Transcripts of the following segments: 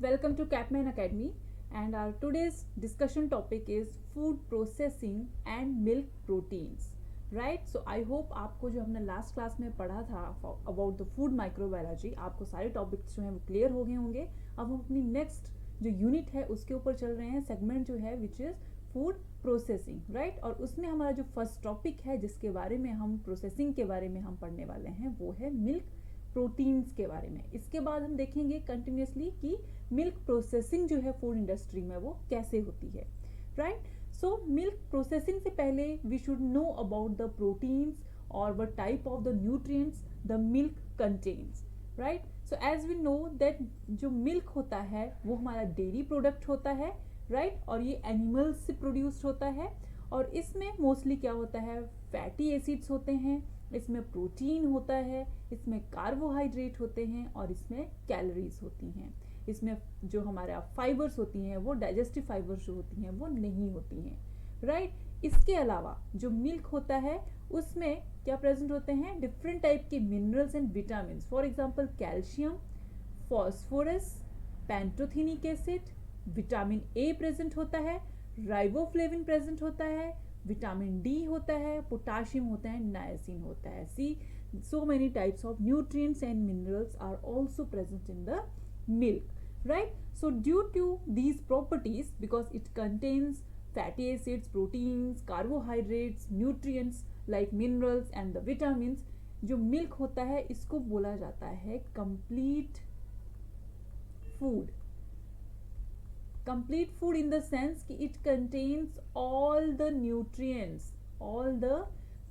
Welcome to Capman Academy, and our today's discussion topic is food processing and milk proteins. Right? So I hope आपको जो हमने last class में पढ़ा था about the food microbiology, आपको सारे topics जो हैं वो क्लियर हो गए होंगे. अब हम अपनी नेक्स्ट जो यूनिट है उसके ऊपर चल रहे हैं, सेगमेंट जो है which is food processing. Right? और उसमें हमारा जो फर्स्ट टॉपिक है जिसके बारे में हम प्रोसेसिंग के बारे में हम पढ़ने वाले हैं वो है मिल्क प्रोटीन्स के बारे में. इसके बाद हम देखेंगे कंटिन्यूसली कि मिल्क प्रोसेसिंग जो है फूड इंडस्ट्री में वो कैसे होती है. राइट? सो मिल्क प्रोसेसिंग से पहले we should know about the proteins और what type of the nutrients the milk contains. Right? So as we know that जो मिल्क होता है वो हमारा डेयरी प्रोडक्ट होता है. राइट? और ये एनिमल्स से प्रोड्यूस्ड होता है और इसमें मोस्टली क्या होता है, फैटी एसिड्स होते हैं, इसमें प्रोटीन होता है, इसमें कार्बोहाइड्रेट होते हैं और इसमें कैलोरीज होती हैं. इसमें जो हमारा फाइबर्स होती हैं वो डाइजेस्टिव फाइबर्स जो होती हैं वो नहीं होती हैं. राइट? इसके अलावा जो मिल्क होता है उसमें क्या प्रेजेंट होते हैं, डिफरेंट टाइप के minerals and vitamin. For example calcium, phosphorus, pantothenic acid, vitamin A present होता है, राइबोफ्लेविन प्रेजेंट होता है, विटामिन डी होता है, पोटाशियम होता है, नायसिन होता है. सी, so many types of nutrients and minerals are also present in the milk. Right? So due to these properties, because it contains fatty acids, proteins, carbohydrates, nutrients like minerals and the vitamins, जो milk होता है इसको बोला जाता है complete food. Complete food in the sense कि it contains all the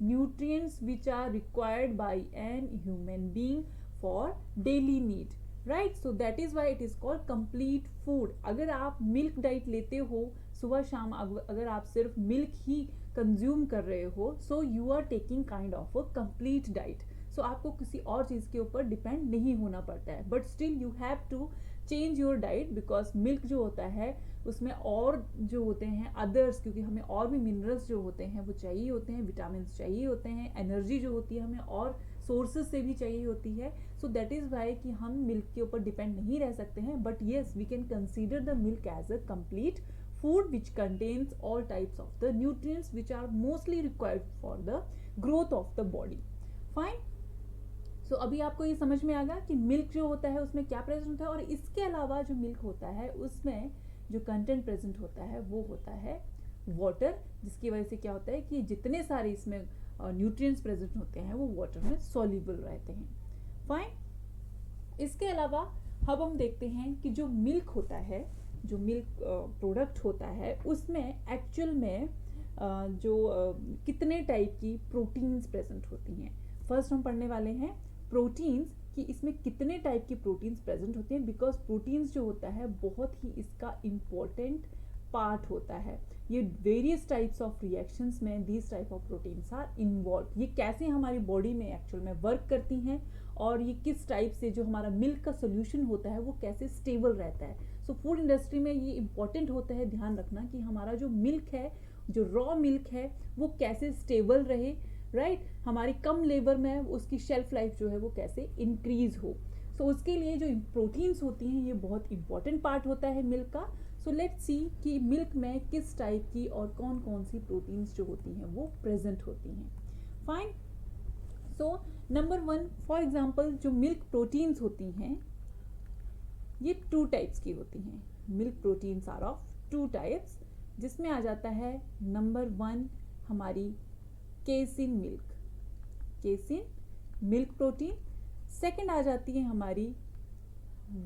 nutrients which are required by an human being for daily need. Right? So that is why it is called complete food. अगर आप milk diet लेते हो सुबह शाम, अगर आप सिर्फ मिल्क ही कंज्यूम कर रहे हो, so you are taking kind of a complete diet. So आपको किसी और चीज़ के ऊपर डिपेंड नहीं होना पड़ता है, but still you have to change your diet because milk जो होता है उसमें और जो होते हैं अदर्स, क्योंकि हमें और भी मिनरल्स जो होते हैं वो चाहिए होते हैं, विटामिन चाहिए होते हैं, एनर्जी जो होती है हमें और सोर्सेज से भी चाहिए होती है. सो दैट इज़ वाई कि हम मिल्क के ऊपर डिपेंड नहीं रह सकते हैं, but yes we can consider the milk as a complete food which contains all types of the nutrients which are mostly required for the growth of the body. Fine? So अभी आपको ये समझ में आ गया कि मिल्क जो होता है उसमें क्या प्रेजेंट होता है, और इसके अलावा जो मिल्क होता है उसमें जो कंटेंट प्रेजेंट होता है वो होता है वाटर, जिसकी वजह से क्या होता है कि जितने सारे इसमें न्यूट्रिएंट्स प्रेजेंट होते हैं वो वाटर में सॉल्युबल रहते हैं. फाइन? इसके अलावा अब हम देखते हैं कि जो मिल्क होता है, जो मिल्क प्रोडक्ट होता है उसमें एक्चुअल में जो कितने टाइप की प्रोटीन्स प्रेजेंट होती हैं. फर्स्ट हम पढ़ने वाले हैं प्रोटीन्स कि इसमें कितने टाइप की प्रोटीन्स प्रेजेंट होती हैं, बिकॉज प्रोटीन्स जो होता है बहुत ही इसका इम्पोर्टेंट पार्ट होता है. ये वेरियस टाइप्स ऑफ रिएक्शंस में these type of proteins are involve. ये कैसे हमारी बॉडी में एक्चुअल में वर्क करती हैं और ये किस टाइप से जो हमारा मिल्क का सोल्यूशन होता है वो कैसे स्टेबल रहता है. सो फूड इंडस्ट्री में ये इंपॉर्टेंट होता है ध्यान रखना कि हमारा जो मिल्क है, जो रॉ मिल्क है वो कैसे स्टेबल रहे. राइट? हमारी कम लेबर में उसकी शेल्फ लाइफ जो है वो कैसे इंक्रीज हो. सो उसके लिए जो प्रोटीन्स होती हैं ये बहुत इंपॉर्टेंट पार्ट होता है मिल्क का. सो लेट्स सी कि मिल्क में किस टाइप की और कौन कौन सी प्रोटीन्स जो होती हैं वो प्रेजेंट होती हैं. Fine? So number 1, for example जो मिल्क प्रोटीन्स होती हैं ये 2 टाइप्स की होती हैं. Milk proteins are of 2 types, जिसमें आ जाता है नंबर 1 हमारी केसिन मिल्क प्रोटीन. सेकंड आ जाती है हमारी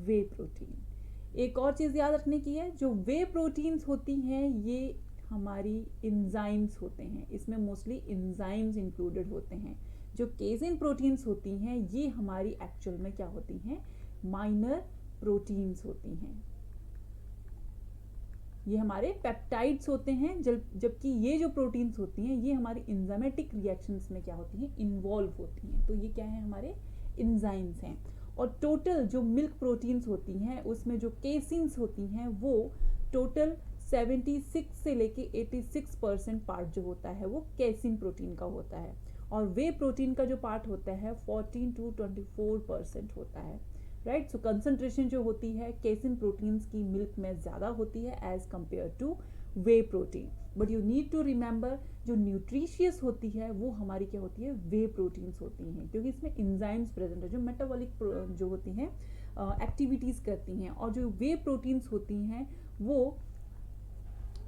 वे प्रोटीन. एक और चीज़ याद रखने की है, जो वे प्रोटीन्स होती हैं ये हमारी इंजाइम्स होते हैं, इसमें मोस्टली इंजाइम्स इंक्लूडेड होते हैं. जो केसिन प्रोटीन्स होती हैं ये हमारी एक्चुअल में क्या होती हैं, माइनर प्रोटीन्स होती हैं. ये हमारे पेप्टाइड्स होते हैं, जबकि ये जो प्रोटीन्स होती हैं ये हमारी इंजाइमेटिक रिएक्शंस में क्या होती हैं, इन्वॉल्व होती हैं. तो ये क्या है, हमारे इंजाइम्स हैं. और टोटल जो मिल्क प्रोटीन्स होती हैं उसमें जो केसिन्स होती हैं वो टोटल 76 से लेके 86% पार्ट जो होता है वो केसिन प्रोटीन का होता है, और वे प्रोटीन का जो पार्ट होता है 14 to 24% होता है. राइट। सो कंसंट्रेशन जो होती है केसिन प्रोटीन्स की मिल्क में ज़्यादा होती है as compare to whey protein. But you need to remember जो न्यूट्रिशियस होती है वो हमारी क्या होती है, वे प्रोटीन्स होती हैं, क्योंकि इसमें इंजाइम्स प्रेजेंट है जो मेटाबॉलिक जो होती हैं एक्टिविटीज़ करती हैं। और जो वे प्रोटीन्स होती हैं वो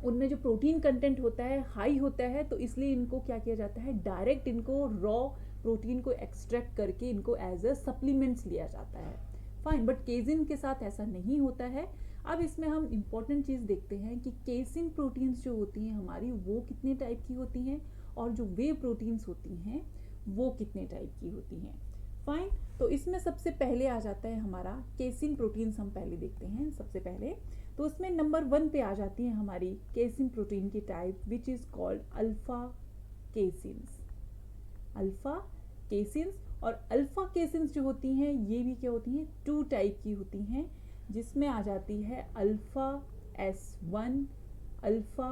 उनमें जो प्रोटीन कंटेंट होता है हाई होता है, तो इसलिए इनको क्या किया जाता है, डायरेक्ट इनको रॉ प्रोटीन को एक्सट्रैक्ट करके इनको एज अ सप्लीमेंट्स लिया जाता है। फाइन, बट केजिन के साथ ऐसा नहीं होता है। अब इसमें हम इम्पॉर्टेंट चीज़ देखते हैं कि केसिन प्रोटीन्स जो होती हैं हमारी वो कितने टाइप की होती हैं और जो वे प्रोटीन्स होती हैं वो कितने टाइप की होती हैं। फाइन, तो इसमें सबसे पहले आ जाता है हमारा केसिन प्रोटीन्स, हम पहले देखते हैं सबसे पहले। तो उसमें नंबर 1 पे आ जाती है हमारी केसिन प्रोटीन की type which is called alpha caseins. Alpha caseins, और अल्फा केसिन्स जो होती हैं ये भी क्या होती हैं, 2 टाइप की होती हैं, जिसमें आ जाती है अल्फा S1, अल्फा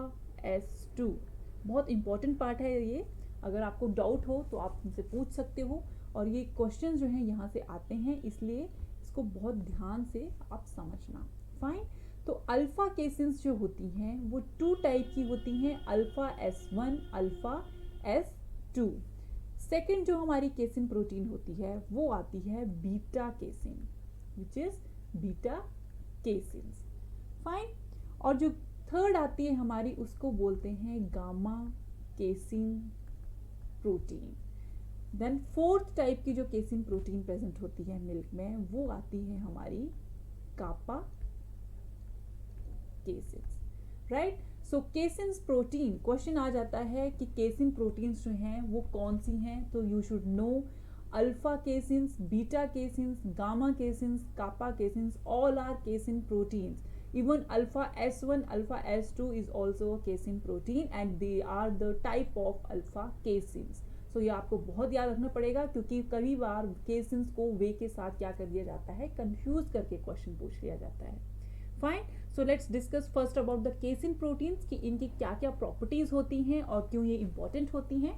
S2। बहुत इंपॉर्टेंट पार्ट है ये, अगर आपको डाउट हो तो आप मुझसे पूछ सकते हो, और ये क्वेश्चन जो हैं यहाँ से आते हैं, इसलिए इसको बहुत ध्यान से आप समझना। फाइन, तो अल्फा केसिन्स जो होती हैं वो 2 टाइप की होती हैं, alpha S1, alpha S2। Second जो हमारी केसिन प्रोटीन होती है वो आती है beta casein, which is beta caseins. Fine, और जो थर्ड आती है हमारी उसको बोलते हैं gamma casein protein. Then fourth type की जो केसिन प्रोटीन प्रेजेंट होती है मिल्क में वो आती है हमारी कापा केसिन्स, राइट। सो केसिन्स प्रोटीन, क्वेश्चन आ जाता है कि केसिन प्रोटीन्स जो हैं वो कौन सी हैं, तो you should know alpha caseins, beta caseins, gamma caseins, kappa caseins, all are casein proteins. Even alpha S1, alpha S2 is also a casein protein and they are the type of alpha caseins. So ये आपको बहुत याद रखना पड़ेगा, क्योंकि कई बार केसिन्स को वे के साथ क्या कर दिया जाता है, कंफ्यूज करके क्वेश्चन पूछ लिया जाता है। Fine, so let's discuss first about the casein proteins कि इनकी क्या क्या प्रॉपर्टीज होती हैं और क्यों ये इंपॉर्टेंट होती हैं,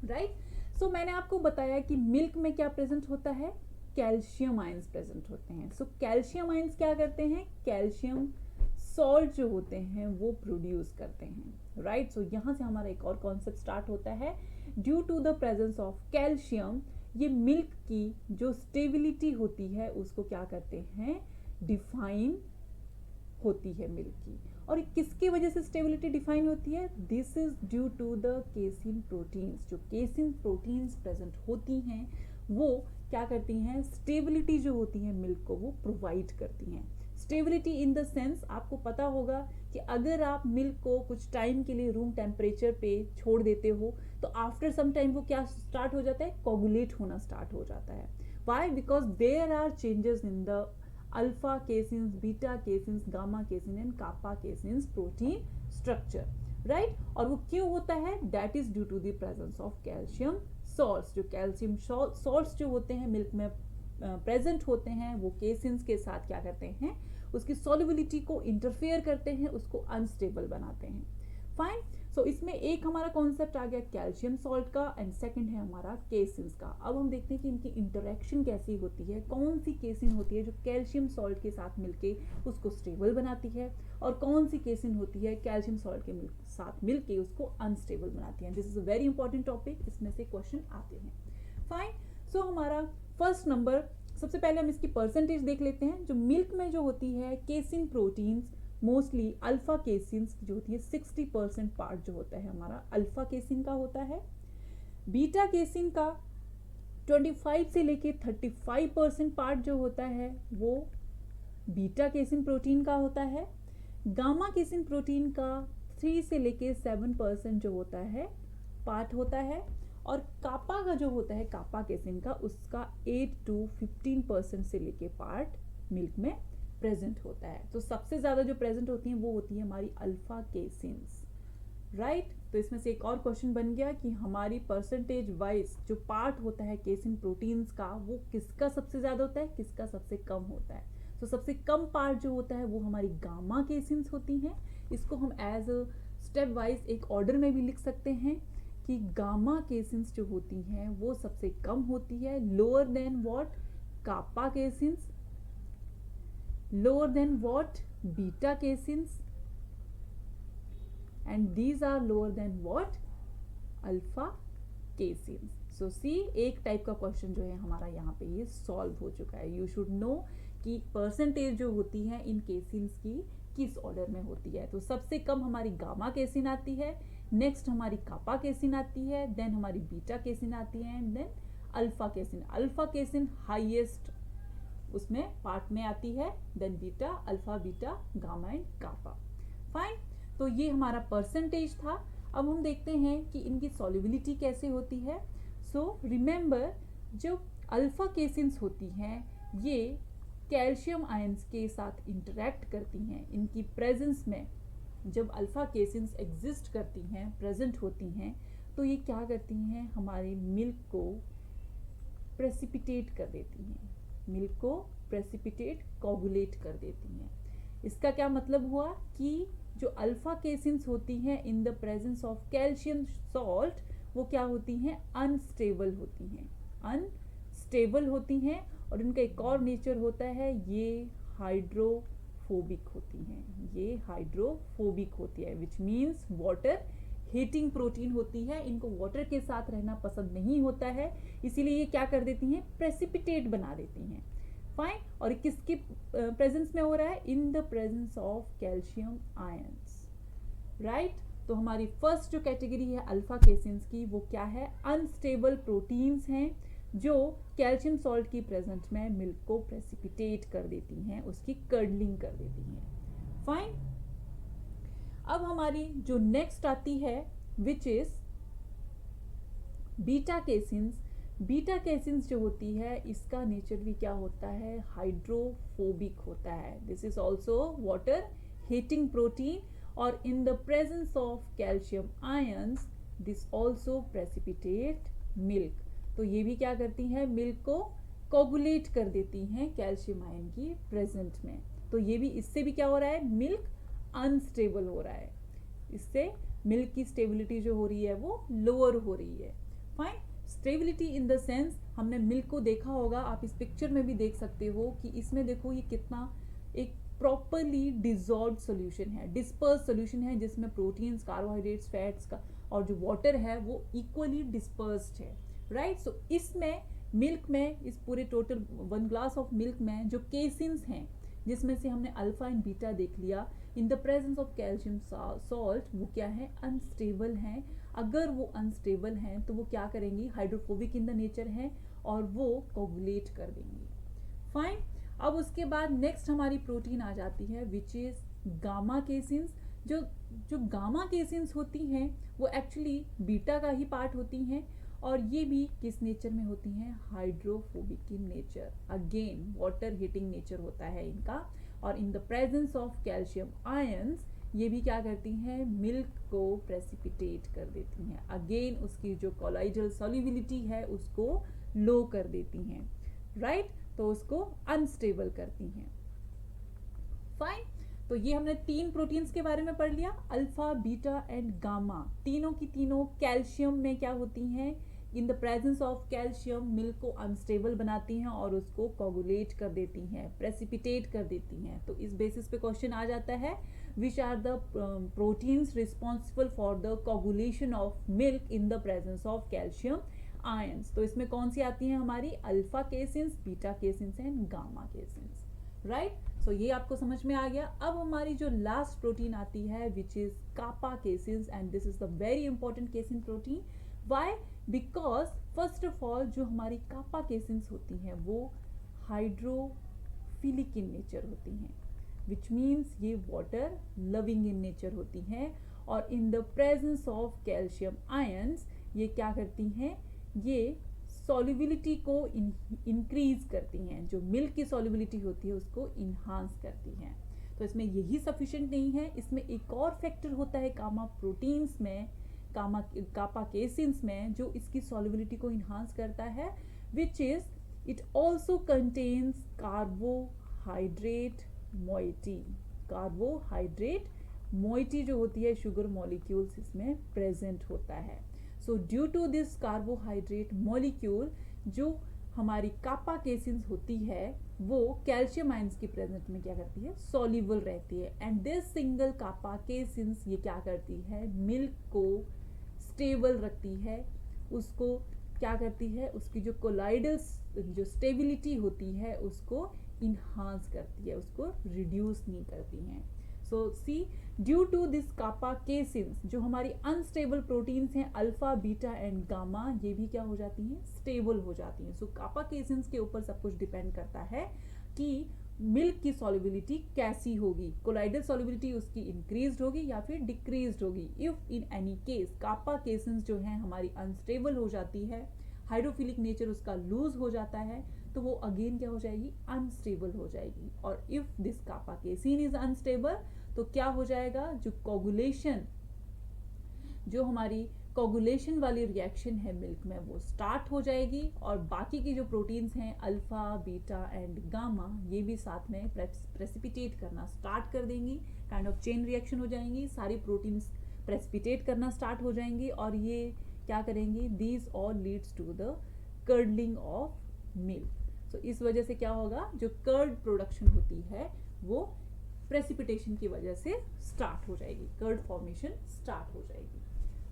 राइट। सो मैंने आपको बताया कि मिल्क में क्या प्रेजेंट होता है, कैल्शियम आयंस प्रेजेंट होते हैं। सो कैल्शियम आयंस क्या करते हैं, कैल्शियम सॉल्ट जो होते हैं वो प्रोड्यूस करते हैं, राइट। सो यहाँ से हमारा एक और कॉन्सेप्ट स्टार्ट होता है, due to the presence of calcium ये मिल्क की जो स्टेबिलिटी होती है उसको क्या करते हैं, डिफाइन होती है मिल्क की। और किसकी वजह से स्टेबिलिटी डिफाइन होती है, this is due to the casein proteins. जो केसिन प्रोटीन्स प्रेजेंट होती हैं वो क्या करती हैं, स्टेबिलिटी जो होती है मिल्क को वो प्रोवाइड करती हैं। स्टेबिलिटी इन द सेंस, आपको पता होगा कि अगर आप मिल्क को कुछ टाइम के लिए रूम टेम्परेचर पे छोड़ देते हो तो आफ्टर सम टाइम वो क्या स्टार्ट हो जाता है, कोगुलेट होना स्टार्ट हो जाता है। Why, because there are changes in the alpha caseins, beta caseins, gamma casein and kappa caseins protein structure, right. और वो क्यों होता है, that is due to the presence of calcium salts. जो कैल्शियम सॉल्ट्स जो होते हैं मिल्क में प्रेजेंट होते हैं वो केसिन्स के साथ क्या करते हैं, उसकी सॉल्युबिलिटी को इंटरफेयर करते हैं, उसको अनस्टेबल बनाते हैं। फाइन, सो इसमें एक हमारा कॉन्सेप्ट आ गया कैल्शियम सॉल्ट का एंड सेकंड है हमारा केसिन्स का। अब हम देखते हैं कि इनकी इंटरेक्शन कैसी होती है, कौन सी केसिन होती है जो कैल्शियम सॉल्ट के साथ मिलके उसको स्टेबल बनाती है और कौन सी केसिन होती है कैल्शियम सॉल्ट के साथ मिलके उसको अनस्टेबल बनाती है। This is a very important topic, इसमें से क्वेश्चन आते हैं। फाइन, सो हमारा फर्स्ट नंबर, सबसे पहले हम इसकी परसेंटेज देख लेते हैं। जो मिल्क में जो होती है केसिन प्रोटीन्स, मोस्टली अल्फा केसिन्स जो होती है 60% पार्ट जो होता है हमारा अल्फा केसिन का होता है। बीटा केसिन का 25 से लेके 35% पार्ट जो होता है वो बीटा केसिन प्रोटीन का होता है। गामा केसिन प्रोटीन का 3 से लेके 7% जो होता है पार्ट होता है। और कापा का जो होता है कापा केसिन का, उसका 8 to 15% से लेके पार्ट मिल्क में प्रेजेंट होता है। तो सबसे ज्यादा जो प्रेजेंट होती हैं वो होती है हमारी अल्फा केसिन्स, राइट। तो इसमें से एक और क्वेश्चन बन गया कि हमारी परसेंटेज वाइज जो पार्ट होता है केसिन प्रोटीन्स का वो किसका सबसे ज्यादा होता है, किसका सबसे कम होता है। तो सबसे कम पार्ट जो होता है वो हमारी गामा केसिन्स होती हैं। इसको हम एज अ स्टेप वाइज एक ऑर्डर में भी लिख सकते हैं कि गामा केसिन्स जो होती हैं वो सबसे कम होती है, lower than what, kappa caseins, lower than what? Beta caseins, and these are lower than what? Alpha caseins. So see, एक टाइप का क्वेश्चन जो है हमारा यहाँ पे ये सॉल्व हो चुका है. यू शुड नो कि परसेंटेज जो होती है इन केसिन्स की किस ऑर्डर में होती है. तो सबसे कम हमारी गामा केसिन आती है, नेक्स्ट हमारी कापा केसिन आती है, देन हमारी बीटा केसिन आती है, and then alpha casein. Alpha casein highest उसमें पार्ट में आती है, then beta, alpha, beta, gamma and kappa. Fine. तो ये हमारा परसेंटेज था. अब हम देखते हैं कि इनकी सॉल्युबिलिटी कैसे होती है. सो रिमेंबर, जो अल्फा केसिन्स होती हैं ये कैल्शियम आयंस के साथ इंटरेक्ट करती हैं. इनकी प्रेजेंस में जब अल्फा केसिन्स एग्जिस्ट करती हैं, प्रेजेंट होती हैं, तो ये क्या करती हैं? हमारे मिल्क को प्रेसिपिटेट कर देती हैं, मिल्क को प्रेसिपिटेट, कोगुलेट कर देती हैं. इसका क्या मतलब हुआ कि जो अल्फा केसिन्स होती हैं इन the presence of calcium salt, वो क्या होती हैं? अनस्टेबल होती हैं, अनस्टेबल होती हैं. और इनका एक और नेचर होता है, ये हाइड्रोफोबिक होती हैं, ये हाइड्रोफोबिक होती है, which means water hating protein होती है. इनको वाटर के साथ रहना पसंद नहीं होता है, इसीलिए ये क्या कर देती हैं? प्रेसिपिटेट बना देती हैं. फाइन. और किसके प्रेजेंस में हो रहा है? इन the presence of calcium ions. Right. तो हमारी फर्स्ट जो कैटेगरी है अल्फा केसिन्स की, वो क्या है? अनस्टेबल प्रोटीन्स हैं जो कैल्शियम सॉल्ट की प्रेजेंट में मिल्क को प्रेसिपिटेट कर देती हैं, उसकी कर्डलिंग कर देती हैं. फाइन. अब हमारी जो नेक्स्ट आती है विच इज बीटा केसिन्स. बीटा केसिन्स जो होती है इसका नेचर भी क्या होता है? हाइड्रोफोबिक होता है. This is also water hating protein, और in the presence of calcium ions this also precipitate milk. तो ये भी क्या करती हैं? मिल्क को कोगुलेट कर देती हैं कैल्शियम आयन की प्रेजेंट में. तो ये भी, इससे भी क्या हो रहा है? मिल्क अनस्टेबल हो रहा है. इससे मिल्क की स्टेबिलिटी जो हो रही है वो लोअर हो रही है. Fine. Stability in the sense, हमने मिल्क को देखा होगा, आप इस पिक्चर में भी देख सकते हो कि इसमें देखो ये कितना एक प्रॉपरली डिजॉल्व सोल्यूशन है, डिस्पर्स सोल्यूशन है, जिसमें प्रोटीन्स, कार्बोहाइड्रेट्स, फैट्स का और जो वाटर है वो इक्वली डिस्पर्स्ड है. राइट. सो इसमें मिल्क में, इस पूरे टोटल 1 ग्लास ऑफ मिल्क में जो केसिन्स हैं, जिसमें से हमने अल्फा एंड बीटा देख लिया, इन the presence of calcium salt, वो क्या है? अनस्टेबल हैं. अगर वो अनस्टेबल हैं तो वो क्या करेंगी? हाइड्रोफोबिक इन द नेचर हैं और वो कोगुलेट कर देंगी. फाइन. अब उसके बाद नेक्स्ट हमारी प्रोटीन आ जाती है विच इज गामा केसिन्स. जो गामा केसिन्स होती हैं वो एक्चुअली बीटा का ही पार्ट होती हैं, और ये भी किस नेचर में होती हैं? Hydrophobic in nature. Again water hating nature होता है इनका, और in the presence of calcium ions ये भी क्या करती हैं? मिल्क को प्रेसिपिटेट कर देती हैं. अगेन उसकी जो कोलाइडल सॉल्युबिलिटी है उसको लो कर देती हैं. राइट. तो उसको अनस्टेबल करती हैं. फाइन. तो ये हमने 3 प्रोटीन्स के बारे में पढ़ लिया, अल्फा, बीटा एंड गामा. तीनों की तीनों कैल्शियम में क्या होती हैं? इन the presence of calcium milk को अनस्टेबल बनाती हैं और उसको कोगुलेट कर देती हैं, प्रेसिपिटेट कर देती हैं. तो इस बेसिस पे क्वेश्चन आ जाता है, which are the proteins responsible for the coagulation of milk in the presence of calcium ions. तो इसमें कौन सी आती हैं? हमारी alpha caseins, beta caseins and gamma caseins. Right. So ये आपको समझ में आ गया. अब हमारी जो लास्ट प्रोटीन आती है which is kappa caseins, and this is the very important casein protein. Why? Because first of all जो हमारी कापा केसिन्स होती हैं वो हाइड्रोफिलिक इन नेचर होती हैं, विच मीन्स ये वाटर लविंग इन नेचर होती हैं, और in the presence of calcium ions ये क्या करती हैं? ये सॉल्युबिलिटी को इंक्रीज करती हैं. जो मिल्क की सॉल्युबिलिटी होती है उसको इन्हांस करती हैं. तो इसमें यही सफिशिएंट नहीं है, इसमें एक और फैक्टर होता है कामा प्रोटीन्स में, कापा केसिन्स में, जो इसकी सॉल्युबिलिटी को इन्हांस करता है, which is it also contains carbohydrate moiety. Carbohydrate moiety जो होती है, शुगर मॉलिक्यूल्स इसमें प्रेजेंट होता है. So due to this carbohydrate molecule, जो हमारी कापा केसिन्स होती है वो कैल्शियम आयंस की प्रेजेंट में क्या करती है, सॉल्युबल रहती है। एंड दिस सिंगल कापा केसिन्स ये क्या करती है, मिल्क को स्टेबल रखती है, उसको क्या करती है, उसकी जो कोलाइडल जो स्टेबिलिटी होती है उसको इन्हांस करती है, उसको रिड्यूस नहीं करती हैं। सो सी ड्यू टू दिस कापा केसिन्स जो हमारी अनस्टेबल प्रोटीन्स हैं अल्फा बीटा एंड गामा, ये भी क्या हो जाती हैं, स्टेबल हो जाती हैं। सो कापा केसिन्स के ऊपर सब कुछ डिपेंड करता है कि मिल्क की सॉल्युबिलिटी कैसी होगी, कोलाइडल सॉल्युबिलिटी उसकी इंक्रीज्ड होगी या फिर डिक्रीज्ड होगी। इफ इन एनी केस कापा केसिन्स जो है हमारी अनस्टेबल हो जाती है, हाइड्रोफिलिक नेचर उसका लूज हो जाता है, तो वो अगेन क्या हो जाएगी, अनस्टेबल हो जाएगी। और if this kappa casein is unstable तो क्या हो जाएगा, जो कोगुलेशन, जो हमारी कोगुलेशन वाली रिएक्शन है मिल्क में वो स्टार्ट हो जाएगी, और बाकी की जो प्रोटीन्स हैं अल्फा बीटा एंड गामा ये भी साथ में प्रेसिपिटेट करना स्टार्ट कर देंगी, काइंड ऑफ चेन रिएक्शन हो जाएंगी, सारी प्रोटीन्स प्रेसिपिटेट करना स्टार्ट हो जाएंगी, और ये क्या करेंगी, these all leads to the curdling of milk. तो इस वजह से क्या होगा, जो कर्ड प्रोडक्शन होती है वो प्रेसिपिटेशन की वजह से स्टार्ट हो जाएगी, कर्ड फॉर्मेशन स्टार्ट हो जाएगी।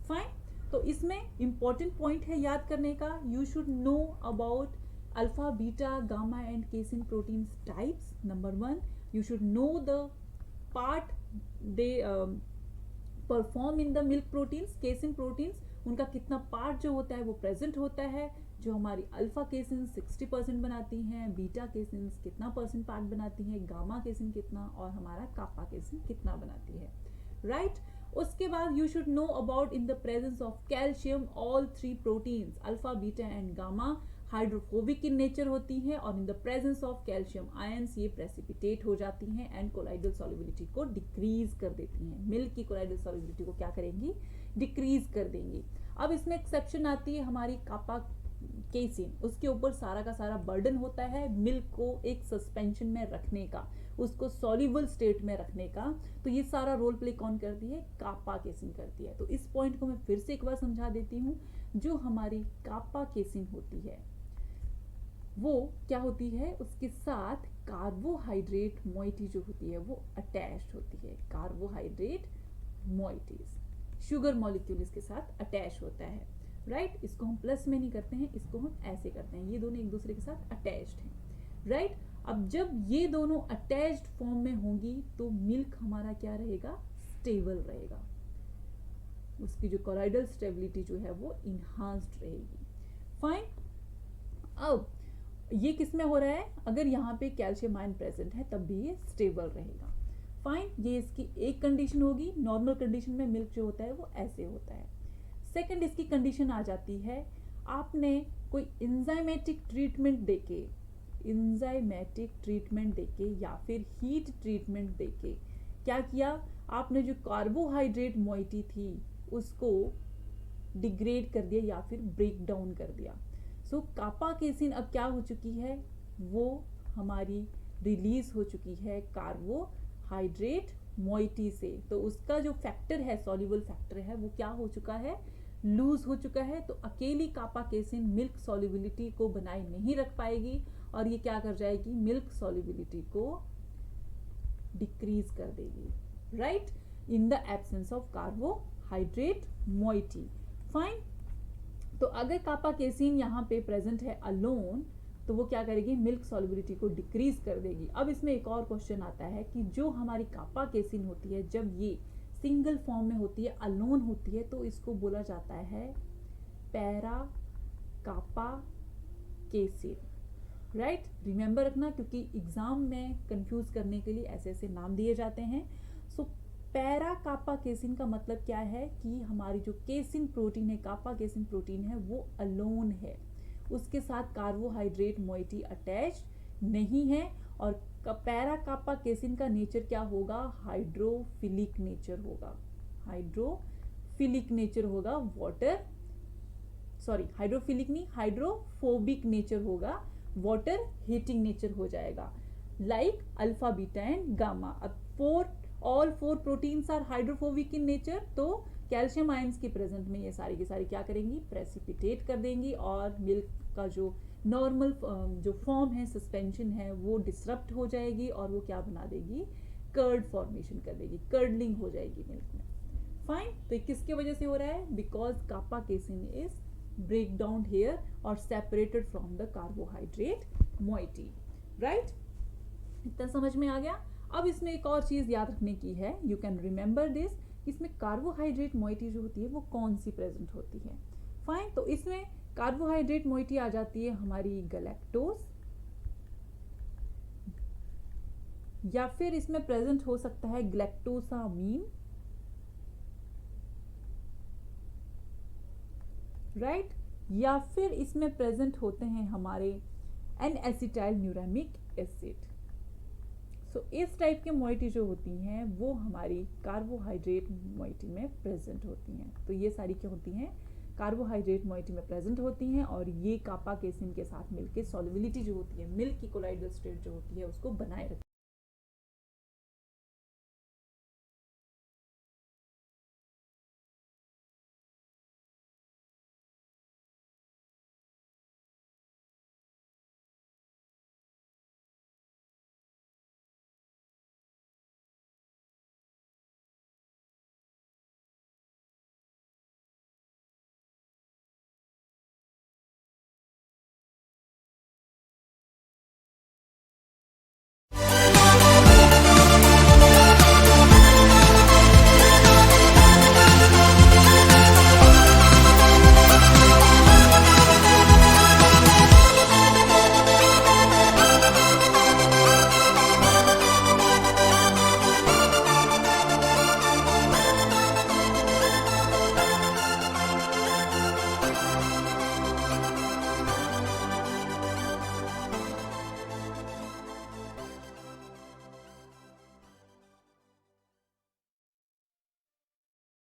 फाइन, तो इसमें इंपॉर्टेंट पॉइंट है याद करने का, you should know about alpha beta gamma and casein proteins types. Number 1, you should know the part they perform in the milk proteins, casein proteins, उनका कितना पार्ट जो होता है वो प्रेजेंट होता है, जो हमारी अल्फा केसिन 60% बनाती हैं, बीटा केसिन कितना परसेंट पार्ट बनाती हैं, गामा केसिन कितना, और हमारा कापा केसिन कितना बनाती है, राइट। उसके बाद you should know about in the presence of calcium all 3 proteins alpha beta and gamma hydrophobic in nature होती हैं, और in the presence of calcium ions ये प्रेसिपिटेट हो जाती हैं एंड कोलाइडल सॉल्युबिलिटी को डिक्रीज कर देती हैं, मिल्क की कोलाइडल सॉल्युबिलिटी को क्या करेंगी, डिक्रीज कर देंगी। अब इसमें एक्सेप्शन आती है हमारी कापा केसिन, उसके ऊपर सारा का सारा बर्डन होता है मिल्क को एक सस्पेंशन में रखने का, उसको सॉल्युबल स्टेट में रखने का, तो ये सारा रोल प्ले कौन करती है, कापा केसिन करती है। तो इस पॉइंट को मैं फिर से एक बार समझा देती हूँ, जो हमारी कापा केसिन होती है वो क्या होती है, उसके साथ कार्बोहाइड्रेट मोइटी जो होती है वो अटैच्ड होती है, कार्बोहाइड्रेट मोइटीज शुगर मॉलिक्यूल इसके साथ अटैच होता है, राइट। इसको हम प्लस में नहीं करते हैं, इसको हम ऐसे करते हैं, ये दोनों एक दूसरे के साथ अटैच्ड हैं, राइट। अब जब ये दोनों अटैच्ड फॉर्म में होंगी तो मिल्क हमारा क्या रहेगा, स्टेबल रहेगा, उसकी जो कोलाइडल स्टेबिलिटी जो है वो इनहांस्ड रहेगी। फाइन, अब ये किस में हो रहा है, अगर यहाँ पे कैल्शियम आयन प्रेजेंट है तब भी ये स्टेबल रहेगा। फाइन, ये इसकी एक कंडीशन होगी, नॉर्मल कंडीशन में मिल्क जो होता है वो ऐसे होता है। सेकंड इसकी कंडीशन आ जाती है, आपने कोई एंजाइमेटिक ट्रीटमेंट देके, एंजाइमेटिक ट्रीटमेंट देके या फिर हीट ट्रीटमेंट देके क्या किया, आपने जो कार्बोहाइड्रेट मोइटी थी उसको डिग्रेड कर दिया या फिर ब्रेक डाउन कर दिया। सो कापा केसिन अब क्या हो चुकी है, वो हमारी रिलीज हो चुकी है कार्बोहाइड्रेट मोइटी से, तो उसका जो फैक्टर है, सॉल्युबल फैक्टर है, वो क्या हो चुका है, लूज हो चुका है। तो अकेली कापा केसिन मिल्क सॉल्युबिलिटी को बनाए नहीं रख पाएगी, और ये क्या कर जाएगी, मिल्क सॉल्युबिलिटी को डिक्रीज कर देगी, right, in the absence of carbohydrate moiety. Fine, तो अगर कापा केसिन यहाँ पे प्रेजेंट है अलोन, तो वो क्या करेगी, मिल्क सॉल्युबिलिटी को डिक्रीज कर देगी। अब इसमें एक और क्वेश्चन आता है कि जो हमारी कापा केसिन होती है जब ये सिंगल फॉर्म में होती है, अलोन होती है, तो इसको बोला जाता है para kappa casein, right. Remember रखना, क्योंकि एग्जाम में कंफ्यूज करने के लिए ऐसे ऐसे नाम दिए जाते हैं। सो पैरा कापा केसिन का मतलब क्या है कि हमारी जो केसिन प्रोटीन है, कापा केसिन प्रोटीन है, वो अलोन है, उसके साथ कार्बोहाइड्रेट मोइटी अटैच नहीं है, और पैरा कापा केसिन का नेचर क्या होगा, हाइड्रोफिलिक नेचर होगा, हाइड्रोफिलिक नेचर होगा, वाटर, सॉरी हाइड्रोफिलिक नहीं, हाइड्रोफोबिक नेचर होगा, वाटर हीटिंग नेचर हो जाएगा, like alpha beta and gamma. अब all 4 proteins are hydrophobic in nature, तो कैल्शियम आयंस के प्रेजेंट में ये सारी की सारी क्या करेंगी, प्रेसिपिटेट कर देंगी, और मिल्क का जो नॉर्मल जो फॉर्म है, सस्पेंशन है, वो डिसरप्ट हो जाएगी और वो क्या बना देगी, कर्ड फॉर्मेशन कर देगी, कर्डलिंग हो जाएगी मिल्क में। फाइन, तो किसके वजह से हो रहा है, because kappa casein is break down here और separated from the carbohydrate moiety, right. इतना समझ में आ गया। अब इसमें एक और चीज याद रखने की है, यू कैन रिमेंबर दिस, इसमें कार्बोहाइड्रेट मोइटी जो होती है वो कौन सी प्रेजेंट होती है। फाइन, तो इसमें कार्बोहाइड्रेट मोइटी आ जाती है हमारी गैलेक्टोज, या फिर इसमें प्रेजेंट हो सकता है ग्लैक्टोसामीन, राइट, या फिर इसमें प्रेजेंट होते हैं हमारे एन एसिटाइल न्यूरामिक एसिड। सो इस टाइप के मोइटी जो होती हैं वो हमारी कार्बोहाइड्रेट मोइटी में प्रेजेंट होती हैं। तो ये सारी क्या होती हैं, कार्बोहाइड्रेट मोइटी में प्रेजेंट होती हैं और ये कापा केसिन के साथ मिलकर सॉल्युबिलिटी जो होती है, मिल्क की कोलाइडल स्टेट जो होती है उसको बनाए रखती है।